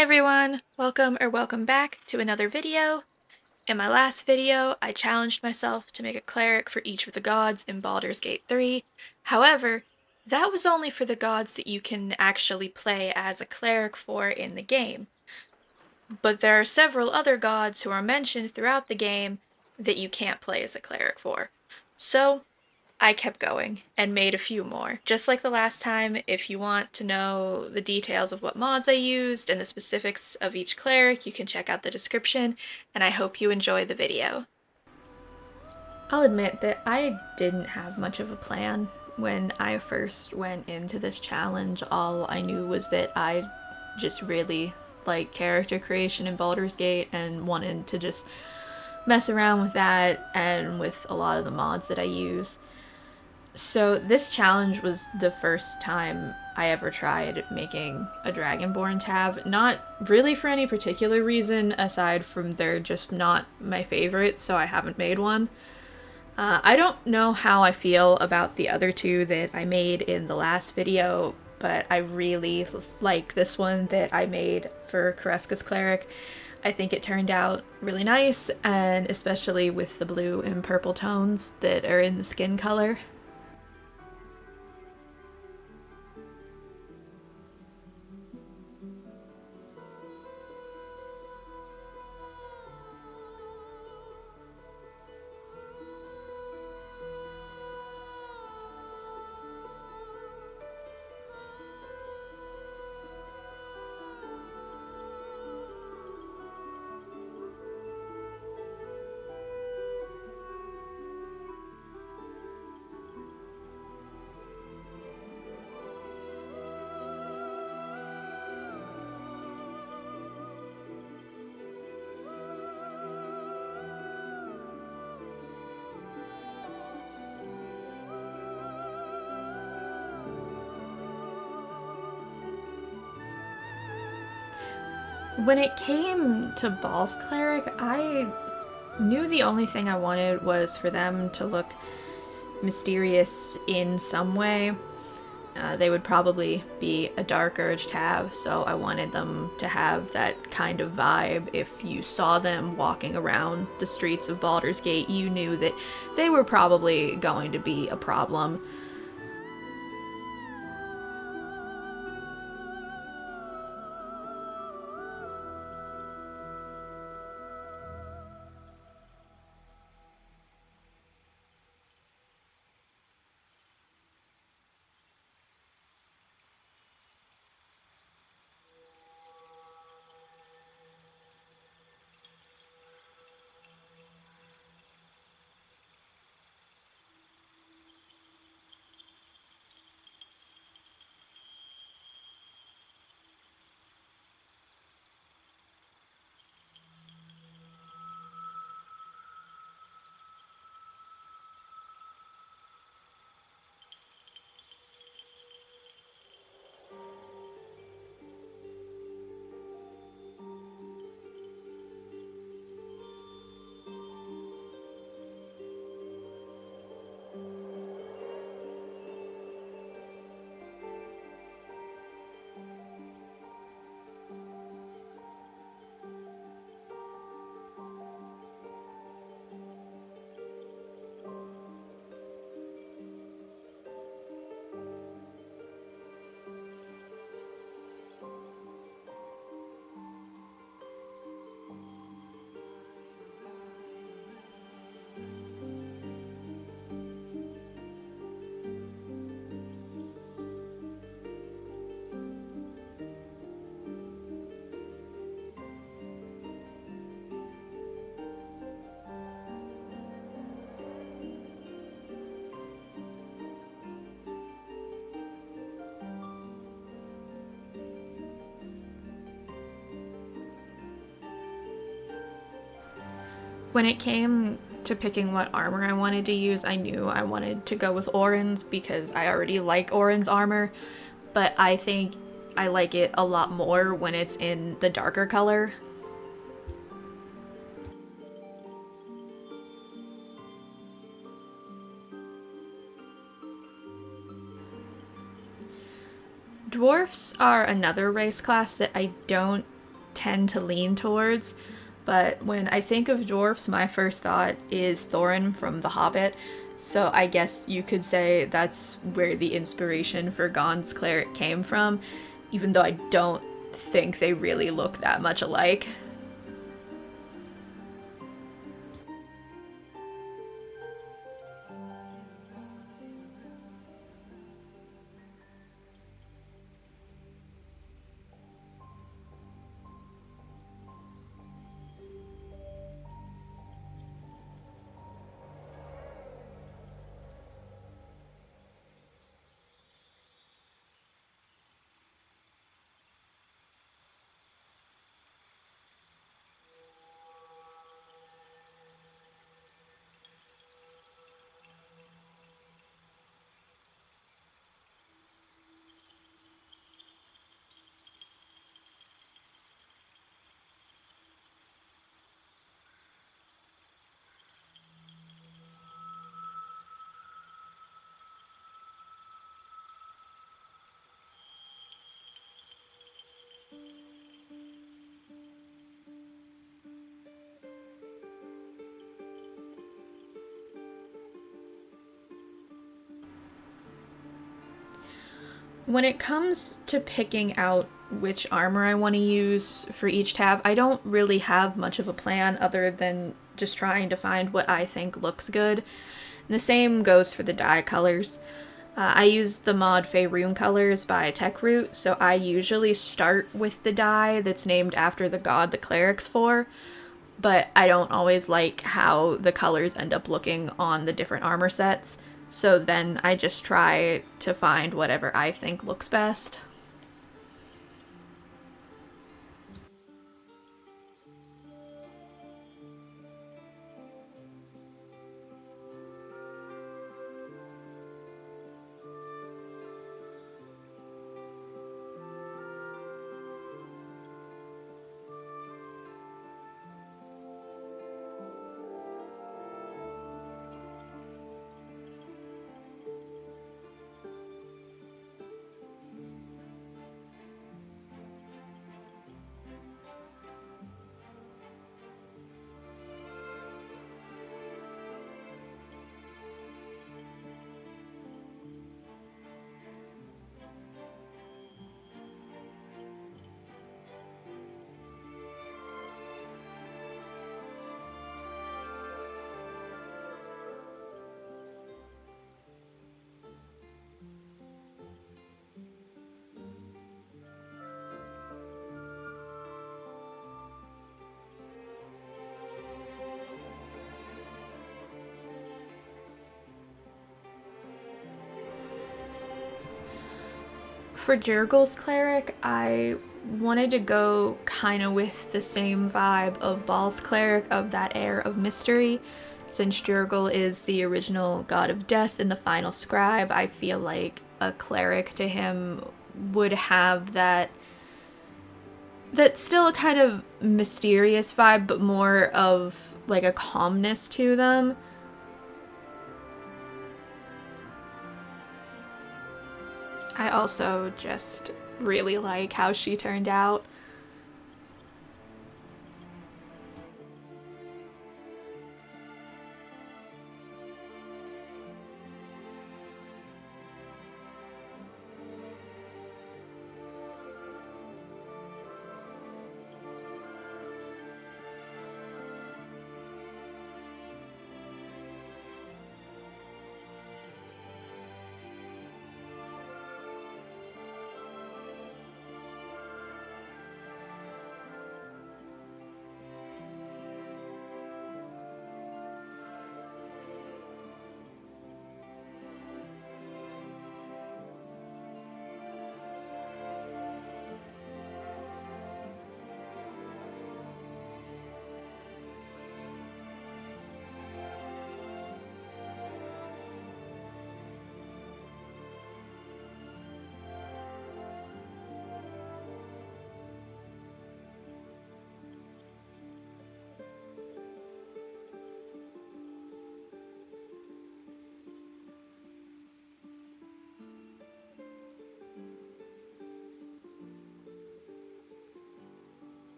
Hi everyone! Welcome back to another video. In my last video, I challenged myself to make a cleric for each of the gods in Baldur's Gate 3. However, that was only for the gods that you can actually play as a cleric for in the game. But there are several other gods who are mentioned throughout the game that you can't play as a cleric for. So, I kept going and made a few more. Just like the last time, if you want to know the details of what mods I used and the specifics of each cleric, you can check out the description, and I hope you enjoy the video. I'll admit that I didn't have much of a plan when I first went into this challenge. All I knew was that I just really like character creation in Baldur's Gate and wanted to just mess around with that and with a lot of the mods that I use. So this challenge was the first time I ever tried making a Dragonborn tab. Not really for any particular reason aside from they're just not my favorite, so I haven't made one. I don't know how I feel about the other two that I made in the last video, but I really like this one that I made for Kreska's cleric. I think it turned out really nice, and especially with the blue and purple tones that are in the skin color. When it came to Ball's cleric, I knew the only thing I wanted was for them to look mysterious in some way. They would probably be a dark urge tab, so I wanted them to have that kind of vibe. If you saw them walking around the streets of Baldur's Gate, you knew that they were probably going to be a problem. When it came to picking what armor I wanted to use, I knew I wanted to go with Orin's because I already like Orin's armor, but I think I like it a lot more when it's in the darker color. Dwarfs are another race class that I don't tend to lean towards. But when I think of dwarfs, my first thought is Thorin from The Hobbit. So I guess you could say that's where the inspiration for Gond's cleric came from, even though I don't think they really look that much alike. When it comes to picking out which armor I want to use for each tab, I don't really have much of a plan other than just trying to find what I think looks good. And the same goes for the dye colors. I use the mod Faerun colors by Techroot, so I usually start with the dye that's named after the god the cleric's for, but I don't always like how the colors end up looking on the different armor sets. So then I just try to find whatever I think looks best. For Jurgil's cleric, I wanted to go kind of with the same vibe of Baal's cleric, of that air of mystery. Since Jurgil is the original god of death and the final scribe, I feel like a cleric to him would have that still kind of mysterious vibe, but more of like a calmness to them. I also just really like how she turned out.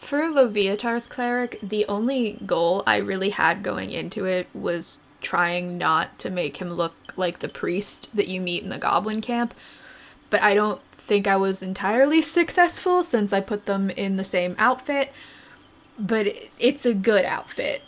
For Loviatar's cleric, the only goal I really had going into it was trying not to make him look like the priest that you meet in the goblin camp, but I don't think I was entirely successful since I put them in the same outfit, but it's a good outfit.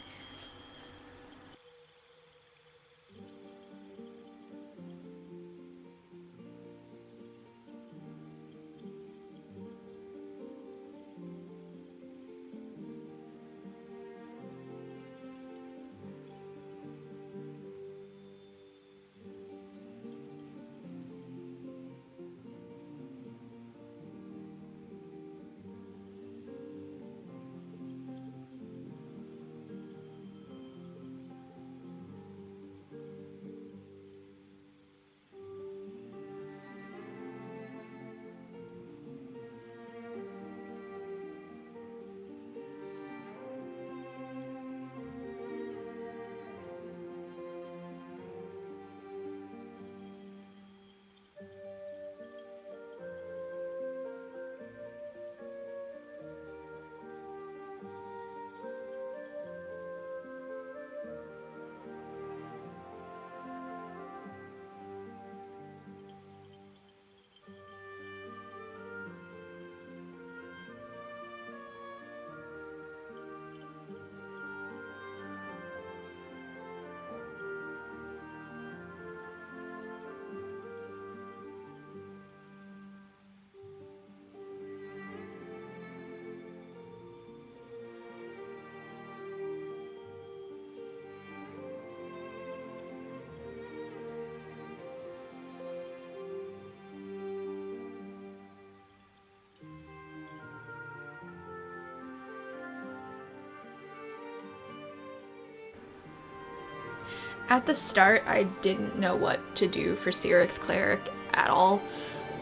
At the start, I didn't know what to do for Cyric's cleric at all,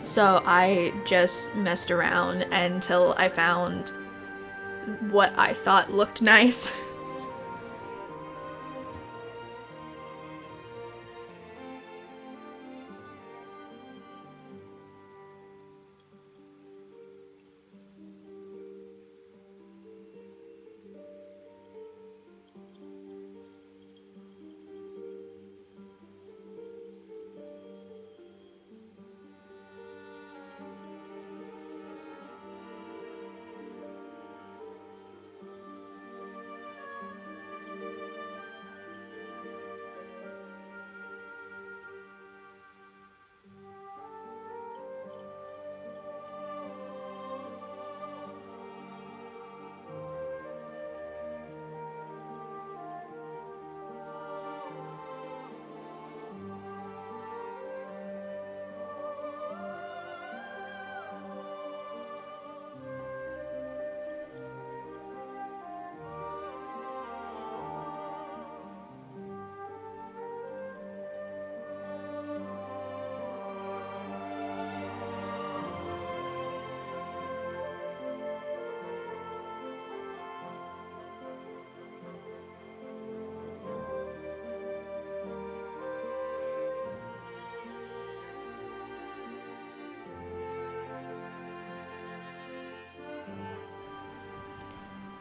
so I just messed around until I found what I thought looked nice.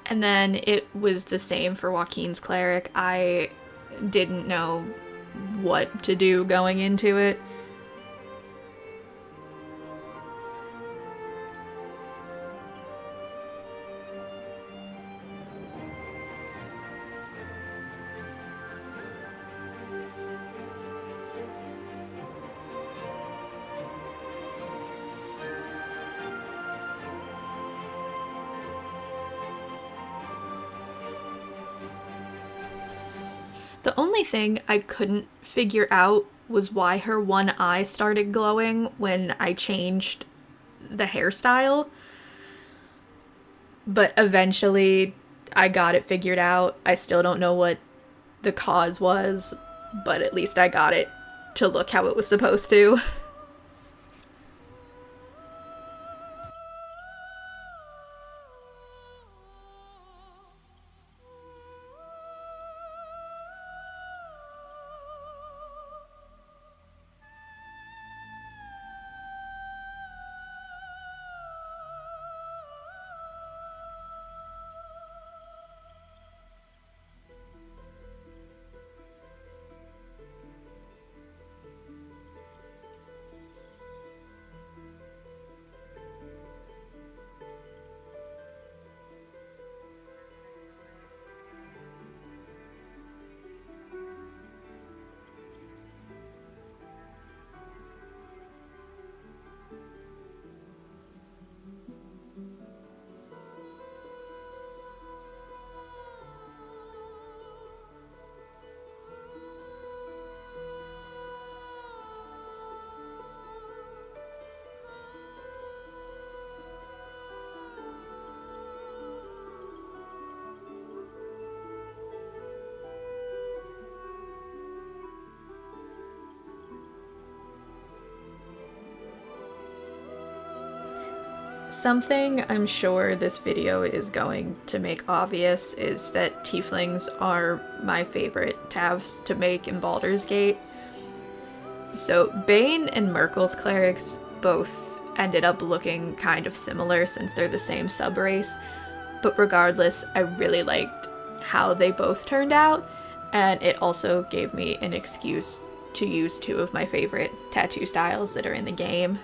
And then it was the same for Joaquin's cleric. I didn't know what to do going into it. The only thing I couldn't figure out was why her one eye started glowing when I changed the hairstyle. But eventually I got it figured out. I still don't know what the cause was, but at least I got it to look how it was supposed to. Something I'm sure this video is going to make obvious is that Tieflings are my favorite Tavs to make in Baldur's Gate. So Bane and Merkel's clerics both ended up looking kind of similar since they're the same subrace, but regardless, I really liked how they both turned out, and it also gave me an excuse to use two of my favorite tattoo styles that are in the game.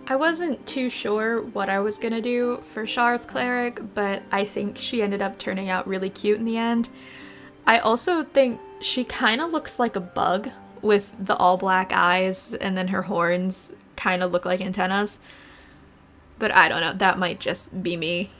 I wasn't too sure what I was gonna do for Char's cleric, but I think she ended up turning out really cute in the end. I also think she kind of looks like a bug with the all black eyes, and then her horns kind of look like antennas. But I don't know, that might just be me.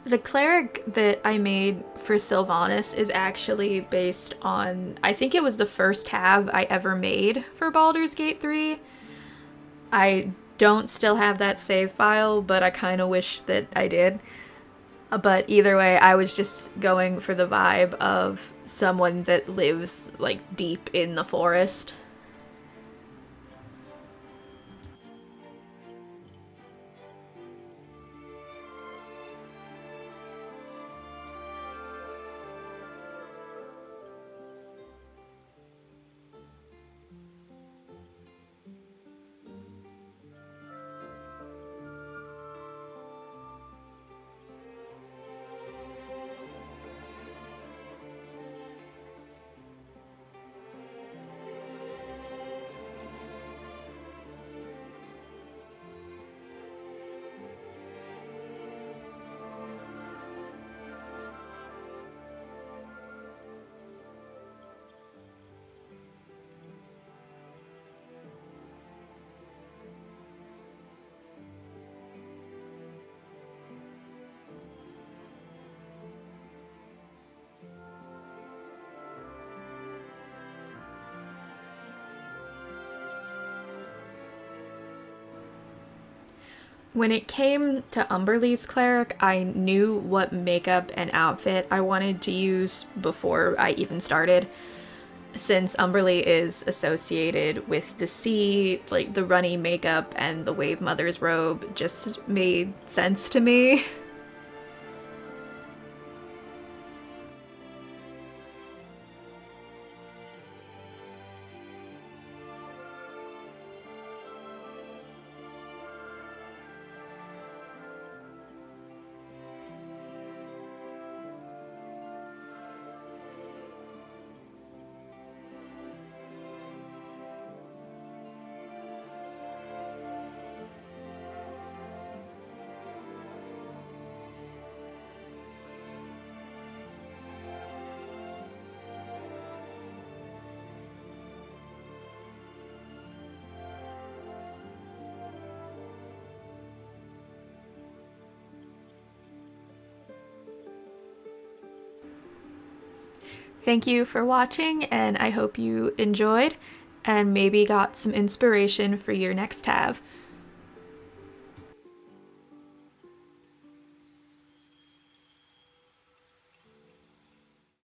The cleric that I made for Sylvanas is actually based on, I think it was the first tab I ever made for Baldur's Gate 3. I don't still have that save file, but I kind of wish that I did. But either way, I was just going for the vibe of someone that lives like deep in the forest. When it came to Umberlee's cleric, I knew what makeup and outfit I wanted to use before I even started. Since Umberlee is associated with the sea, like the runny makeup and the Wave Mother's robe just made sense to me. Thank you for watching, and I hope you enjoyed and maybe got some inspiration for your next tab.